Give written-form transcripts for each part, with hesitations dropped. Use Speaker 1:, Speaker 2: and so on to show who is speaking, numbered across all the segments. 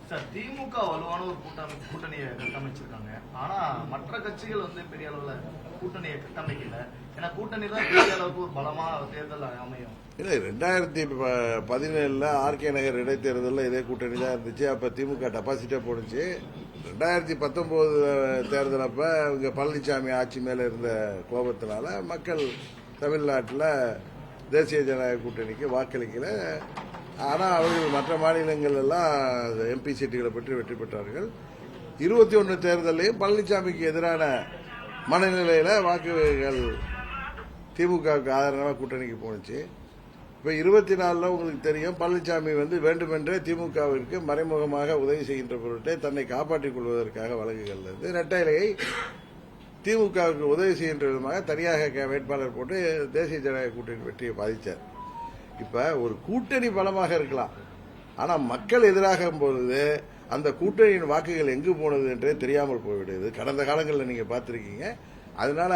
Speaker 1: Sir திமுக வலுவான ஒரு கூட்டணியை கட்டமைச்சிருக்காங்க. ஆனா மற்ற கட்சிகள் பெரிய அளவுல கூட்டணியை கட்டமைக்கல. ஏன்னா கூட்டணி தான் பெரிய அளவுக்கு ஒரு பலமான தேர்தல் அமையும்.
Speaker 2: இல்லை 2017 ஆர்கே நகர் இடைத்தேர்தலில் இதே கூட்டணி தான் இருந்துச்சு. அப்போ திமுக டெபாசிட்டே போணுச்சு. 2019 தேர்தல் அப்போ இங்கே பழனிசாமி ஆட்சி மேலே இருந்த கோபத்தினால மக்கள் தமிழ்நாட்டில் தேசிய ஜனநாயக கூட்டணிக்கு வாக்களிக்கல. ஆனால் அவர்கள் மற்ற மாநிலங்கள் எல்லாம் எம்பி சீட்டுகளை பெற்று வெற்றி பெற்றார்கள். 21 தேர்தலையும் பழனிசாமிக்கு எதிரான மனநிலையில் வாக்குகள் திமுகவுக்கு ஆதரவாக கூட்டணிக்கு போணுச்சு. இப்போ 24 உங்களுக்கு தெரியும், பழனிசாமி வேண்டுமென்றே திமுகவிற்கு மறைமுகமாக உதவி செய்கின்ற பொருட்டே தன்னை காப்பாற்றிக் கொள்வதற்காக வழக்குகள் இரட்டை இலையை திமுகவுக்கு உதவி செய்கின்ற விதமாக தனியாக வேட்பாளர் போட்டு தேசிய ஜனநாயக கூட்டணி வெற்றியை பாதித்தார். இப்ப ஒரு கூட்டணி பலமாக இருக்கலாம், ஆனா மக்கள் எதிராக பொழுது அந்த கூட்டணியின் வாக்குகள் எங்கு போனது என்றே தெரியாமல் போய்விடுது. கடந்த காலங்களில் நீங்க பார்த்திருக்கீங்க. அதனால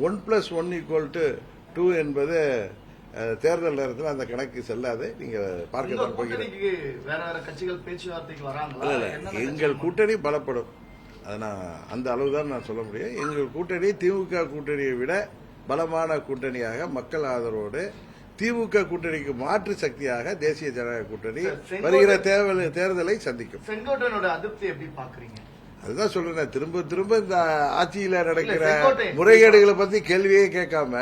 Speaker 2: 1+1=2 என்பது தேர்தல் நேரத்தில் அந்த கணக்கு செல்லாது. நீங்க பார்க்க எங்கள் கூட்டணி பலப்படும். அந்த அளவுதான் நான் சொல்ல முடியும். எங்கள் கூட்டணி திமுக கூட்டணியை விட பலமான கூட்டணியாக மக்கள் ஆதரவோடு திமுக கூட்டணிக்கு மாற்று சக்தியாக தேசிய ஜனநாயக கூட்டணி வருகிற தேர்தலை சந்திக்கும்.
Speaker 1: செங்கோட்டையனோட அதிருப்தி எப்படி பாக்குறீங்க?
Speaker 2: அதுதான் சொல்றேன். திரும்ப திரும்ப இந்த ஆட்சியில நடக்கிற முறைகேடுகளை பத்தி கேள்வியே கேட்காம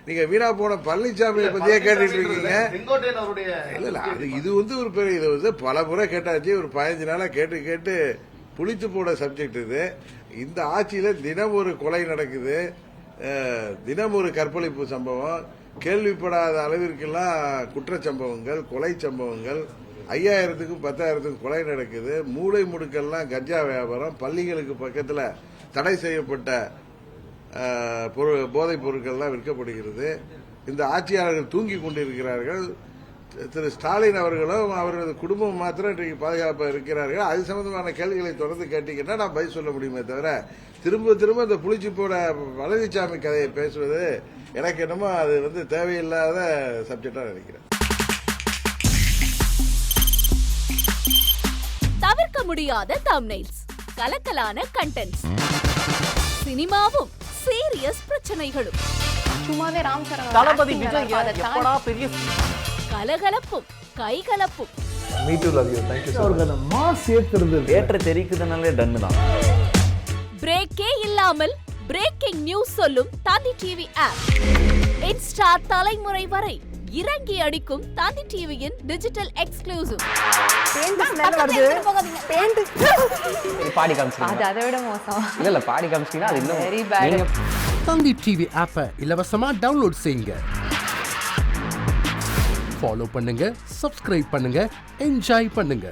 Speaker 2: நீங்க வீணா போன பழனிசாமியை பத்தியே கேட்டுட்டு இருக்கீங்க. இல்ல அது இது ஒரு பெரிய இது பல முறை கேட்டாச்சு. ஒரு 15 நாளா கேட்டு கேட்டு புளித்து போன சப்ஜெக்ட் இது. இந்த ஆட்சியில தினம் ஒரு கொலை நடக்குது, தினம் ஒரு கற்பழிப்பு சம்பவம், கேள்விப்படாத அளவிற்கெல்லாம் குற்றச்சம்பவங்கள், கொலை சம்பவங்கள், 5000க்கும் 10,000க்கும் கொலை நடக்குது. மூளை முடுக்கெல்லாம் கஞ்சா வியாபாரம், பள்ளிகளுக்கு பக்கத்தில் தடை செய்யப்பட்ட போதைப் பொருட்கள்லாம் விற்கப்படுகிறது. இந்த ஆட்சியாளர்கள் தூங்கி கொண்டிருக்கிறார்கள். திரு ஸ்டாலின் அவர்களும் அவரது குடும்பம் மாத்திரம் இன்றைக்கு பாதுகாப்பாக இருக்கிறார்கள். அது சம்பந்தமான கேள்விகளை தொடர்ந்து கேட்டீங்கன்னா நான் பதில் சொல்ல முடியுமே தவிர திரும்ப திரும்ப இந்த புளிச்சி போட பழனிசாமி கதையை பேசுவது எனக்கு என்னமோ அது தேவையில்லாத சப்ஜெக்டா நினைக்கிறேன்.
Speaker 3: தவிர்க்க முடியாத தம்ப்நெயில்ஸ், கலக்கலான கண்டென்ட்ஸ், சினிமாவும் சீரியஸ் பிரச்சனைகளும்,
Speaker 4: சும்மாவே ராம் சரண்
Speaker 5: தளபதி விஜய் எப்படா பெரிய
Speaker 3: கலகலப்பும் கைகலப்பும்.
Speaker 5: Me too love you. Thank you.
Speaker 6: அவர்களை மாஸ் ஏத்துறது
Speaker 5: தியேட்டர் தெரிக்குதுனாலே டன் தான்.
Speaker 3: பிரேக்கே இல்லாமல் பிரேக்கிங் நியூஸ் சொல்லும் தந்தி டிவி ஆப். இன்ஸ்டா தலைமுறை வரை இறங்கி அடிக்கும் தந்தி டிவியின் டிஜிட்டல் எக்ஸ்க்ளூசிவ்.
Speaker 5: பாடி காமிச்சீங்க.
Speaker 4: அது அதை விட மோசம்.
Speaker 5: இல்ல பாடி காமிச்சீங்கன்னா அது இன்னும்
Speaker 4: வெரி பேட்.
Speaker 6: தந்தி டிவி ஆப்பை இலவசமா டவுன்லோட் செய்யுங்க. ஃபாலோ பண்ணுங்க, சப்ஸ்கிரைப் பண்ணுங்க, என்ஜாய் பண்ணுங்க.